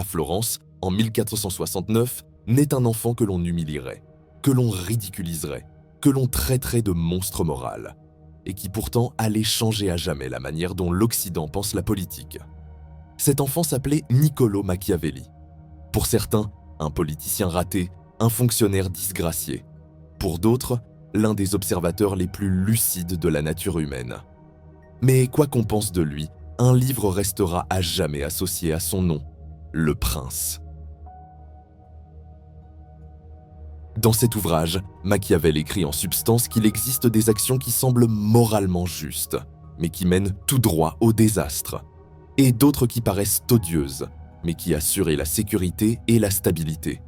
À Florence, en 1469, naît un enfant que l'on humilierait, que l'on ridiculiserait, que l'on traiterait de monstre moral, et qui pourtant allait changer à jamais la manière dont l'Occident pense la politique. Cet enfant s'appelait Niccolò Machiavelli. Pour certains, un politicien raté, un fonctionnaire disgracié. Pour d'autres, l'un des observateurs les plus lucides de la nature humaine. Mais quoi qu'on pense de lui, un livre restera à jamais associé à son nom, Le Prince. Dans cet ouvrage, Machiavel écrit en substance qu'il existe des actions qui semblent moralement justes, mais qui mènent tout droit au désastre, et d'autres qui paraissent odieuses, mais qui assurent la sécurité et la stabilité.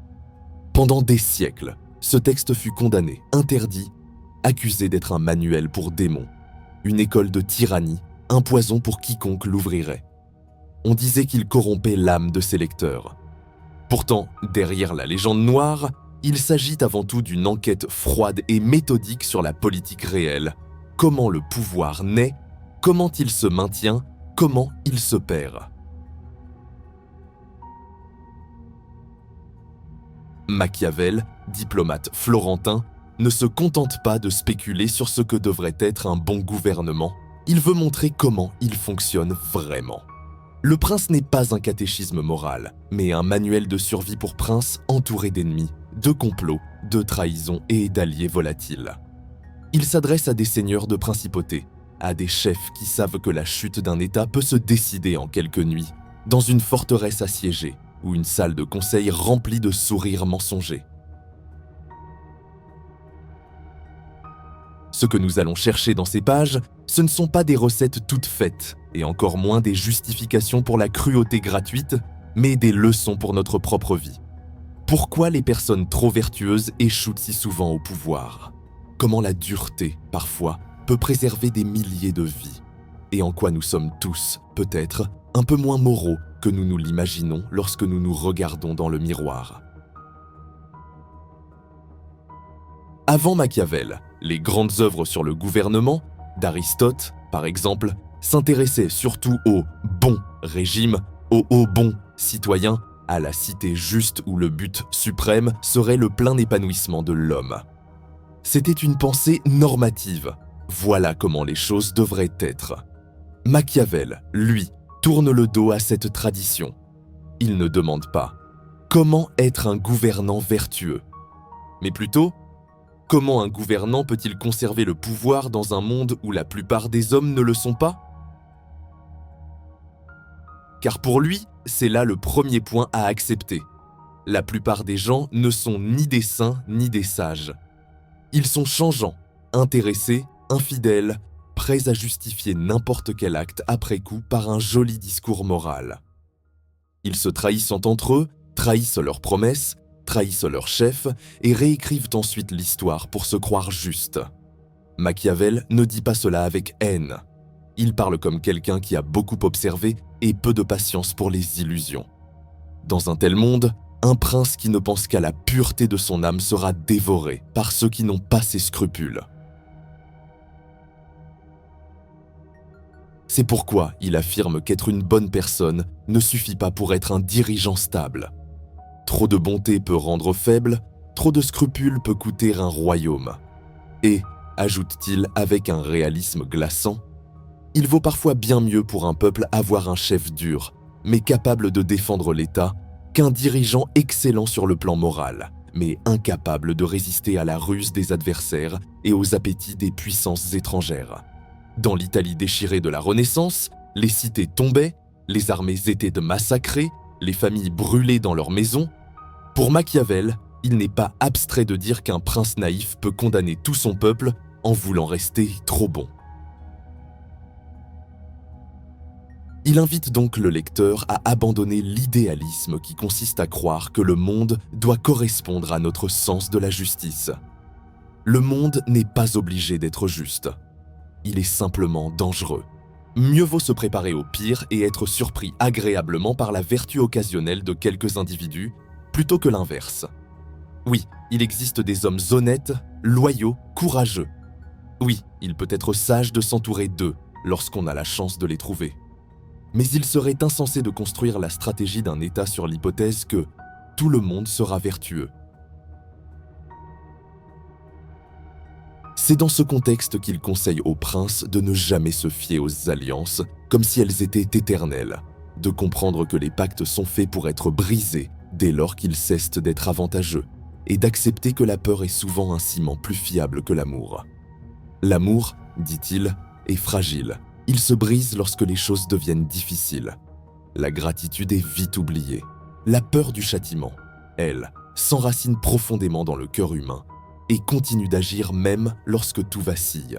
Pendant des siècles, ce texte fut condamné, interdit, accusé d'être un manuel pour démons, une école de tyrannie, un poison pour quiconque l'ouvrirait. On disait qu'il corrompait l'âme de ses lecteurs. Pourtant, derrière la légende noire, il s'agit avant tout d'une enquête froide et méthodique sur la politique réelle. Comment le pouvoir naît, comment il se maintient, comment il se perd. Machiavel, diplomate florentin, ne se contente pas de spéculer sur ce que devrait être un bon gouvernement. Il veut montrer comment il fonctionne vraiment. Le Prince n'est pas un catéchisme moral, mais un manuel de survie pour princes entouré d'ennemis, de complots, de trahisons et d'alliés volatiles. Il s'adresse à des seigneurs de principauté, à des chefs qui savent que la chute d'un État peut se décider en quelques nuits, dans une forteresse assiégée ou une salle de conseil remplie de sourires mensongers. Ce que nous allons chercher dans ces pages, ce ne sont pas des recettes toutes faites, et encore moins des justifications pour la cruauté gratuite, mais des leçons pour notre propre vie. Pourquoi les personnes trop vertueuses échouent si souvent au pouvoir? Comment la dureté, parfois, peut préserver des milliers de vies? Et en quoi nous sommes tous, peut-être, un peu moins moraux que nous nous l'imaginons lorsque nous nous regardons dans le miroir. Avant Machiavel, les grandes œuvres sur le gouvernement, d'Aristote, par exemple, s'intéressaient surtout au bon régime, au bon citoyen, à la cité juste où le but suprême serait le plein épanouissement de l'homme. C'était une pensée normative. Voilà comment les choses devraient être. Machiavel, lui, tourne le dos à cette tradition. Il ne demande pas « Comment être un gouvernant vertueux ?» mais plutôt « Comment un gouvernant peut-il conserver le pouvoir dans un monde où la plupart des hommes ne le sont pas ?» Car pour lui, c'est là le premier point à accepter. La plupart des gens ne sont ni des saints ni des sages. Ils sont changeants, intéressés, infidèles, prêts à justifier n'importe quel acte après coup par un joli discours moral. Ils se trahissent entre eux, trahissent leurs promesses, trahissent leur chef et réécrivent ensuite l'histoire pour se croire juste. Machiavel ne dit pas cela avec haine. Il parle comme quelqu'un qui a beaucoup observé et peu de patience pour les illusions. Dans un tel monde, un prince qui ne pense qu'à la pureté de son âme sera dévoré par ceux qui n'ont pas ses scrupules. C'est pourquoi il affirme qu'être une bonne personne ne suffit pas pour être un dirigeant stable. Trop de bonté peut rendre faible, trop de scrupules peut coûter un royaume. Et, ajoute-t-il avec un réalisme glaçant, il vaut parfois bien mieux pour un peuple avoir un chef dur, mais capable de défendre l'État, qu'un dirigeant excellent sur le plan moral, mais incapable de résister à la ruse des adversaires et aux appétits des puissances étrangères. Dans l'Italie déchirée de la Renaissance, les cités tombaient, les armées étaient massacrées, les familles brûlées dans leurs maisons. Pour Machiavel, il n'est pas abstrait de dire qu'un prince naïf peut condamner tout son peuple en voulant rester trop bon. Il invite donc le lecteur à abandonner l'idéalisme qui consiste à croire que le monde doit correspondre à notre sens de la justice. Le monde n'est pas obligé d'être juste. Il est simplement dangereux. Mieux vaut se préparer au pire et être surpris agréablement par la vertu occasionnelle de quelques individus, plutôt que l'inverse. Oui, il existe des hommes honnêtes, loyaux, courageux. Oui, il peut être sage de s'entourer d'eux lorsqu'on a la chance de les trouver. Mais il serait insensé de construire la stratégie d'un État sur l'hypothèse que tout le monde sera vertueux. C'est dans ce contexte qu'il conseille aux princes de ne jamais se fier aux alliances comme si elles étaient éternelles, de comprendre que les pactes sont faits pour être brisés dès lors qu'ils cessent d'être avantageux, et d'accepter que la peur est souvent un ciment plus fiable que l'amour. L'amour, dit-il, est fragile. Il se brise lorsque les choses deviennent difficiles. La gratitude est vite oubliée. La peur du châtiment, elle, s'enracine profondément dans le cœur humain et continue d'agir même lorsque tout vacille.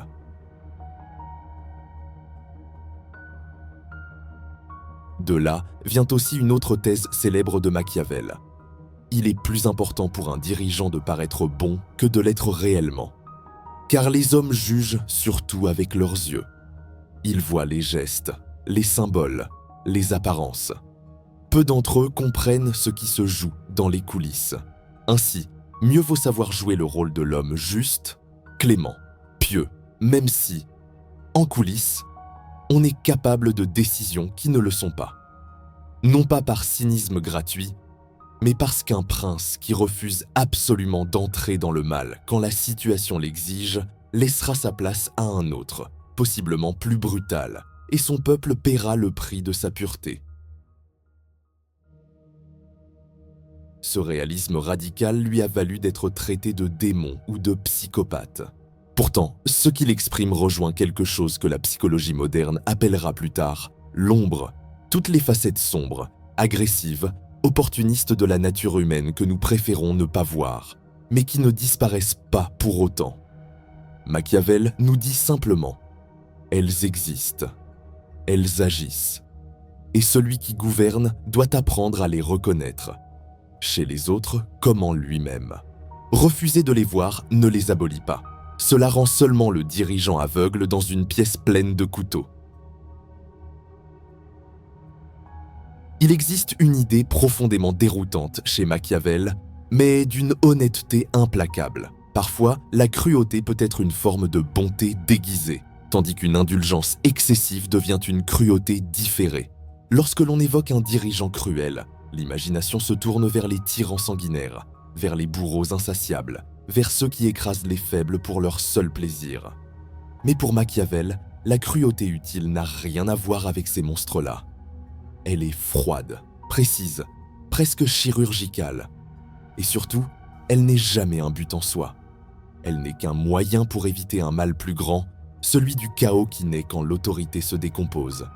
De là vient aussi une autre thèse célèbre de Machiavel. Il est plus important pour un dirigeant de paraître bon que de l'être réellement. Car les hommes jugent surtout avec leurs yeux. Ils voient les gestes, les symboles, les apparences. Peu d'entre eux comprennent ce qui se joue dans les coulisses. Ainsi, mieux vaut savoir jouer le rôle de l'homme juste, clément, pieux, même si, en coulisses, on est capable de décisions qui ne le sont pas. Non pas par cynisme gratuit, mais parce qu'un prince qui refuse absolument d'entrer dans le mal quand la situation l'exige laissera sa place à un autre, possiblement plus brutal, et son peuple paiera le prix de sa pureté. Ce réalisme radical lui a valu d'être traité de démon ou de psychopathe. Pourtant, ce qu'il exprime rejoint quelque chose que la psychologie moderne appellera plus tard l'ombre, toutes les facettes sombres, agressives, opportunistes de la nature humaine que nous préférons ne pas voir, mais qui ne disparaissent pas pour autant. Machiavel nous dit simplement « Elles existent, elles agissent, et celui qui gouverne doit apprendre à les reconnaître, chez les autres comme en lui-même. Refuser de les voir ne les abolit pas. Cela rend seulement le dirigeant aveugle dans une pièce pleine de couteaux. » Il existe une idée profondément déroutante chez Machiavel, mais d'une honnêteté implacable. Parfois, la cruauté peut être une forme de bonté déguisée, tandis qu'une indulgence excessive devient une cruauté différée. Lorsque l'on évoque un dirigeant cruel, l'imagination se tourne vers les tyrans sanguinaires, vers les bourreaux insatiables, vers ceux qui écrasent les faibles pour leur seul plaisir. Mais pour Machiavel, la cruauté utile n'a rien à voir avec ces monstres-là. Elle est froide, précise, presque chirurgicale. Et surtout, elle n'est jamais un but en soi. Elle n'est qu'un moyen pour éviter un mal plus grand, celui du chaos qui naît quand l'autorité se décompose.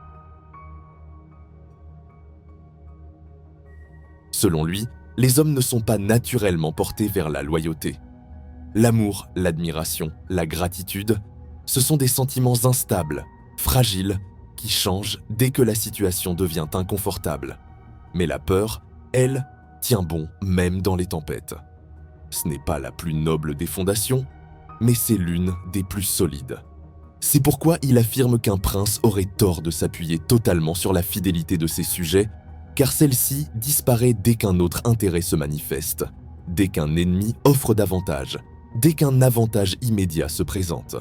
Selon lui, les hommes ne sont pas naturellement portés vers la loyauté. L'amour, l'admiration, la gratitude, ce sont des sentiments instables, fragiles, qui changent dès que la situation devient inconfortable. Mais la peur, elle, tient bon même dans les tempêtes. Ce n'est pas la plus noble des fondations, mais c'est l'une des plus solides. C'est pourquoi il affirme qu'un prince aurait tort de s'appuyer totalement sur la fidélité de ses sujets, car celle-ci disparaît dès qu'un autre intérêt se manifeste, dès qu'un ennemi offre davantage, dès qu'un avantage immédiat se présente.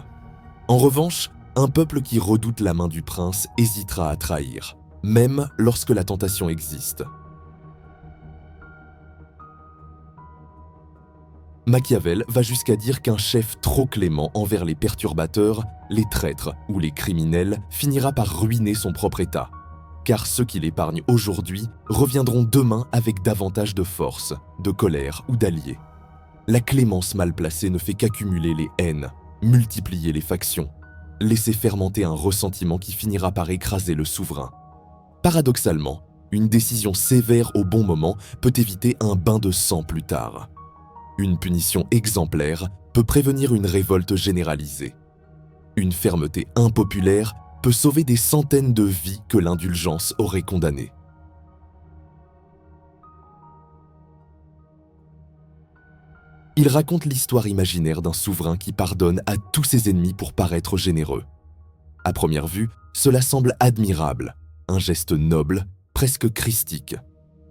En revanche, un peuple qui redoute la main du prince hésitera à trahir, même lorsque la tentation existe. Machiavel va jusqu'à dire qu'un chef trop clément envers les perturbateurs, les traîtres ou les criminels finira par ruiner son propre État, car ceux qui l'épargnent aujourd'hui reviendront demain avec davantage de force, de colère ou d'alliés. La clémence mal placée ne fait qu'accumuler les haines, multiplier les factions, laisser fermenter un ressentiment qui finira par écraser le souverain. Paradoxalement, une décision sévère au bon moment peut éviter un bain de sang plus tard. Une punition exemplaire peut prévenir une révolte généralisée. Une fermeté impopulaire peut sauver des centaines de vies que l'indulgence aurait condamnées. Il raconte l'histoire imaginaire d'un souverain qui pardonne à tous ses ennemis pour paraître généreux. À première vue, cela semble admirable, un geste noble, presque christique.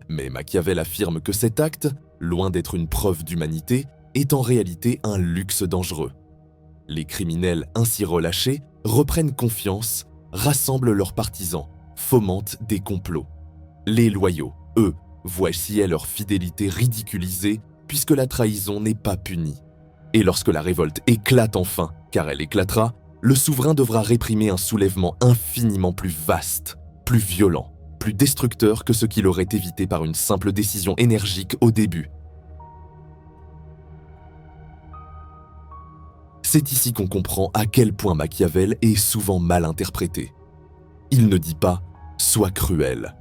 Mais Machiavel affirme que cet acte, loin d'être une preuve d'humanité, est en réalité un luxe dangereux. Les criminels ainsi relâchés reprennent confiance, rassemblent leurs partisans fomentent des complots. Les loyaux, eux, voient leur fidélité ridiculisée puisque la trahison n'est pas punie. Et lorsque la révolte éclate enfin, car elle éclatera, le souverain devra réprimer un soulèvement infiniment plus vaste, plus violent, plus destructeur que ce qu'il aurait évité par une simple décision énergique au début. C'est ici qu'on comprend à quel point Machiavel est souvent mal interprété. Il ne dit pas « sois cruel ».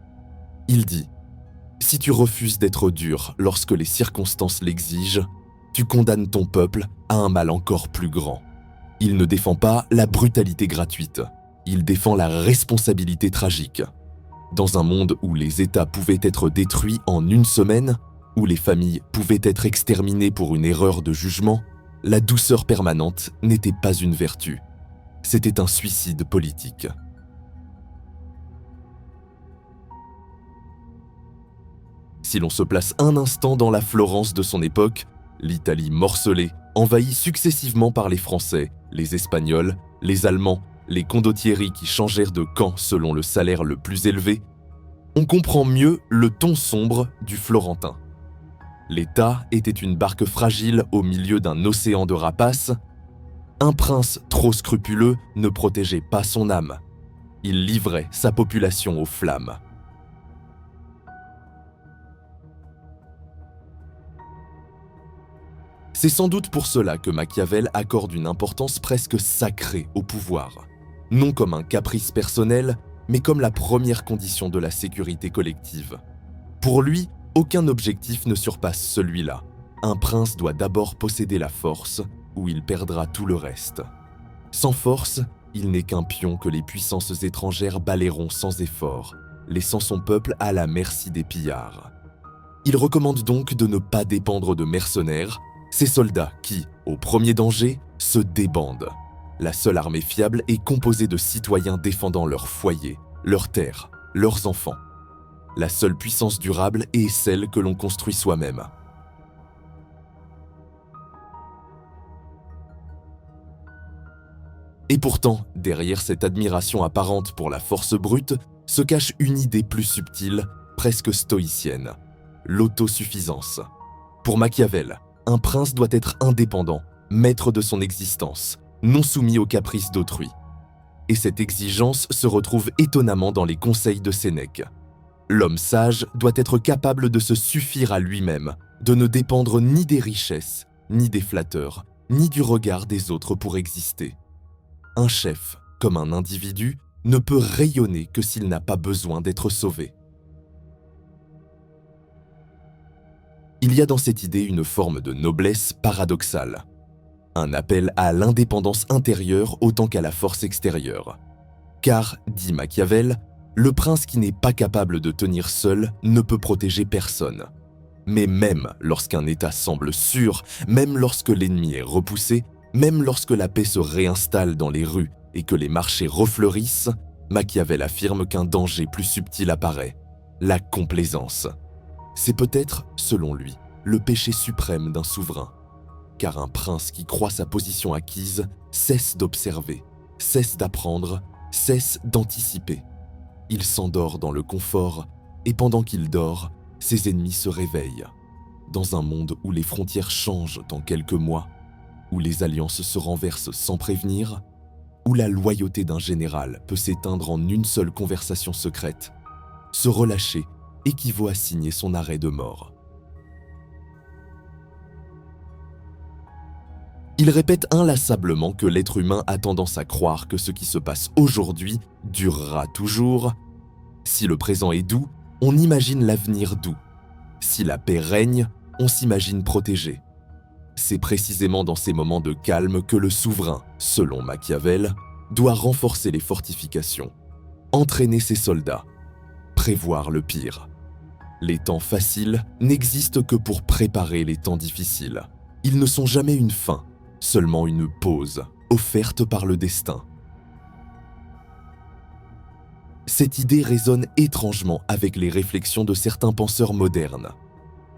Il dit « si tu refuses d'être dur lorsque les circonstances l'exigent, tu condamnes ton peuple à un mal encore plus grand ». Il ne défend pas la brutalité gratuite, il défend la responsabilité tragique. Dans un monde où les États pouvaient être détruits en une semaine, où les familles pouvaient être exterminées pour une erreur de jugement, la douceur permanente n'était pas une vertu. C'était un suicide politique. Si l'on se place un instant dans la Florence de son époque, l'Italie morcelée, envahie successivement par les Français, les Espagnols, les Allemands, les condottieri qui changèrent de camp selon le salaire le plus élevé, on comprend mieux le ton sombre du Florentin. L'État était une barque fragile au milieu d'un océan de rapaces. Un prince trop scrupuleux ne protégeait pas son âme. Il livrait sa population aux flammes. C'est sans doute pour cela que Machiavel accorde une importance presque sacrée au pouvoir, non comme un caprice personnel, mais comme la première condition de la sécurité collective. Pour lui, aucun objectif ne surpasse celui-là. Un prince doit d'abord posséder la force, ou il perdra tout le reste. Sans force, il n'est qu'un pion que les puissances étrangères balayeront sans effort, laissant son peuple à la merci des pillards. Il recommande donc de ne pas dépendre de mercenaires, ces soldats qui, au premier danger, se débandent. La seule armée fiable est composée de citoyens défendant leur foyer, leurs terres, leurs enfants. La seule puissance durable est celle que l'on construit soi-même. Et pourtant, derrière cette admiration apparente pour la force brute, se cache une idée plus subtile, presque stoïcienne, l'autosuffisance. Pour Machiavel, un prince doit être indépendant, maître de son existence, non soumis aux caprices d'autrui. Et cette exigence se retrouve étonnamment dans les conseils de Sénèque. L'homme sage doit être capable de se suffire à lui-même, de ne dépendre ni des richesses, ni des flatteurs, ni du regard des autres pour exister. Un chef, comme un individu, ne peut rayonner que s'il n'a pas besoin d'être sauvé. Il y a dans cette idée une forme de noblesse paradoxale, un appel à l'indépendance intérieure autant qu'à la force extérieure. Car, dit Machiavel, le prince qui n'est pas capable de tenir seul ne peut protéger personne. Mais même lorsqu'un État semble sûr, même lorsque l'ennemi est repoussé, même lorsque la paix se réinstalle dans les rues et que les marchés refleurissent, Machiavel affirme qu'un danger plus subtil apparaît, la complaisance. C'est peut-être, selon lui, le péché suprême d'un souverain. Car un prince qui croit sa position acquise cesse d'observer, cesse d'apprendre, cesse d'anticiper. Il s'endort dans le confort et pendant qu'il dort, ses ennemis se réveillent. Dans un monde où les frontières changent en quelques mois, où les alliances se renversent sans prévenir, où la loyauté d'un général peut s'éteindre en une seule conversation secrète, se relâcher équivaut à signer son arrêt de mort. Il répète inlassablement que l'être humain a tendance à croire que ce qui se passe aujourd'hui durera toujours. Si le présent est doux, on imagine l'avenir doux. Si la paix règne, on s'imagine protégé. C'est précisément dans ces moments de calme que le souverain, selon Machiavel, doit renforcer les fortifications, entraîner ses soldats, prévoir le pire. Les temps faciles n'existent que pour préparer les temps difficiles. Ils ne sont jamais une fin, seulement une pause, offerte par le destin. Cette idée résonne étrangement avec les réflexions de certains penseurs modernes.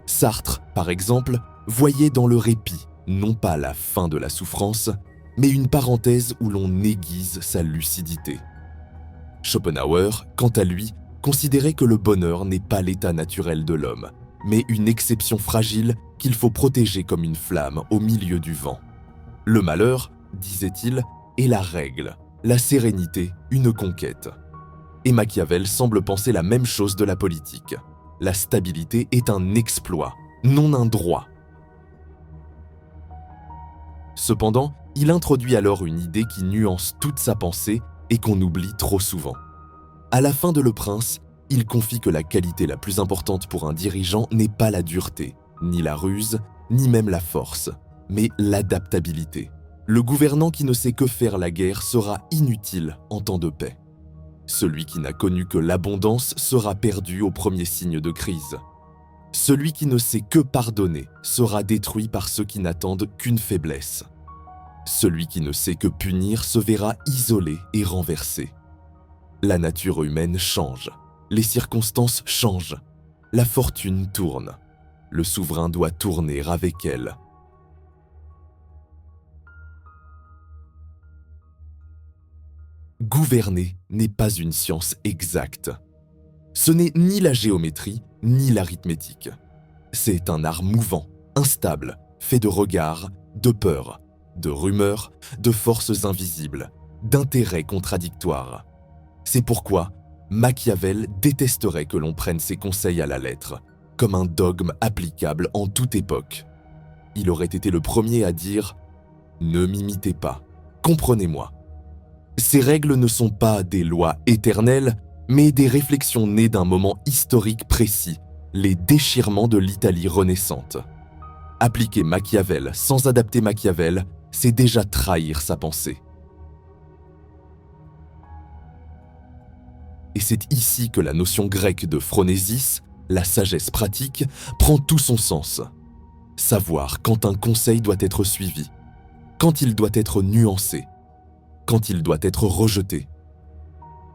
Sartre, par exemple, voyait dans le répit, non pas la fin de la souffrance, mais une parenthèse où l'on aiguise sa lucidité. Schopenhauer, quant à lui, considérait que le bonheur n'est pas l'état naturel de l'homme, mais une exception fragile qu'il faut protéger comme une flamme au milieu du vent. Le malheur, disait-il, est la règle, la sérénité, une conquête. Et Machiavel semble penser la même chose de la politique. La stabilité est un exploit, non un droit. Cependant, il introduit alors une idée qui nuance toute sa pensée et qu'on oublie trop souvent. À la fin de Le Prince, il confie que la qualité la plus importante pour un dirigeant n'est pas la dureté, ni la ruse, ni même la force, mais l'adaptabilité. Le gouvernant qui ne sait que faire la guerre sera inutile en temps de paix. Celui qui n'a connu que l'abondance sera perdu au premier signe de crise. Celui qui ne sait que pardonner sera détruit par ceux qui n'attendent qu'une faiblesse. Celui qui ne sait que punir se verra isolé et renversé. La nature humaine change, les circonstances changent, la fortune tourne. Le souverain doit tourner avec elle. Gouverner n'est pas une science exacte. Ce n'est ni la géométrie, ni l'arithmétique. C'est un art mouvant, instable, fait de regards, de peurs, de rumeurs, de forces invisibles, d'intérêts contradictoires. C'est pourquoi Machiavel détesterait que l'on prenne ses conseils à la lettre, comme un dogme applicable en toute époque. Il aurait été le premier à dire « Ne m'imitez pas, comprenez-moi ». Ces règles ne sont pas des lois éternelles, mais des réflexions nées d'un moment historique précis, les déchirements de l'Italie renaissante. Appliquer Machiavel sans adapter Machiavel, c'est déjà trahir sa pensée. Et c'est ici que la notion grecque de phronésis, la sagesse pratique, prend tout son sens. Savoir quand un conseil doit être suivi, quand il doit être nuancé, quand il doit être rejeté.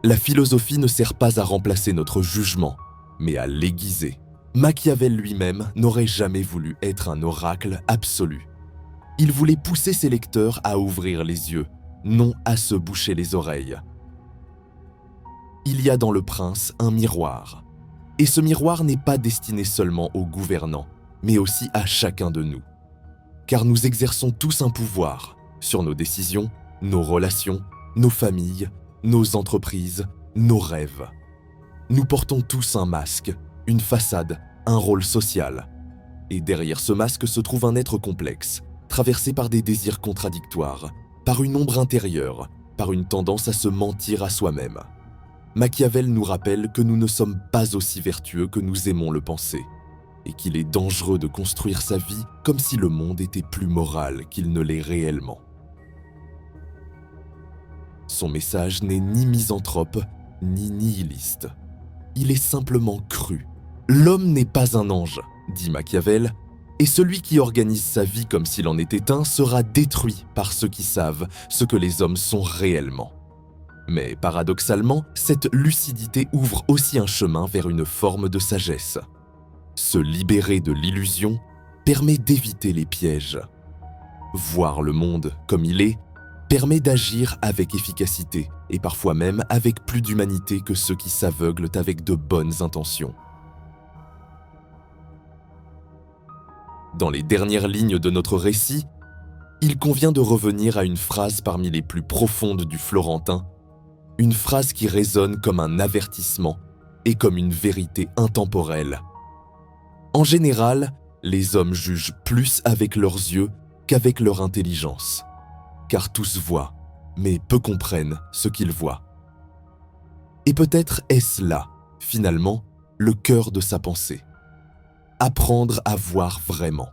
La philosophie ne sert pas à remplacer notre jugement, mais à l'aiguiser. Machiavel lui-même n'aurait jamais voulu être un oracle absolu. Il voulait pousser ses lecteurs à ouvrir les yeux, non à se boucher les oreilles. Il y a dans Le Prince un miroir. Et ce miroir n'est pas destiné seulement aux gouvernants, mais aussi à chacun de nous. Car nous exerçons tous un pouvoir sur nos décisions, nos relations, nos familles, nos entreprises, nos rêves. Nous portons tous un masque, une façade, un rôle social. Et derrière ce masque se trouve un être complexe, traversé par des désirs contradictoires, par une ombre intérieure, par une tendance à se mentir à soi-même. Machiavel nous rappelle que nous ne sommes pas aussi vertueux que nous aimons le penser, et qu'il est dangereux de construire sa vie comme si le monde était plus moral qu'il ne l'est réellement. Son message n'est ni misanthrope, ni nihiliste. Il est simplement cru. L'homme n'est pas un ange, dit Machiavel, et celui qui organise sa vie comme s'il en était un sera détruit par ceux qui savent ce que les hommes sont réellement. Mais paradoxalement, cette lucidité ouvre aussi un chemin vers une forme de sagesse. Se libérer de l'illusion permet d'éviter les pièges. Voir le monde comme il est permet d'agir avec efficacité et parfois même avec plus d'humanité que ceux qui s'aveuglent avec de bonnes intentions. Dans les dernières lignes de notre récit, il convient de revenir à une phrase parmi les plus profondes du Florentin, une phrase qui résonne comme un avertissement et comme une vérité intemporelle. En général, les hommes jugent plus avec leurs yeux qu'avec leur intelligence. Car tous voient, mais peu comprennent ce qu'ils voient. Et peut-être est-ce là, finalement, le cœur de sa pensée. Apprendre à voir vraiment.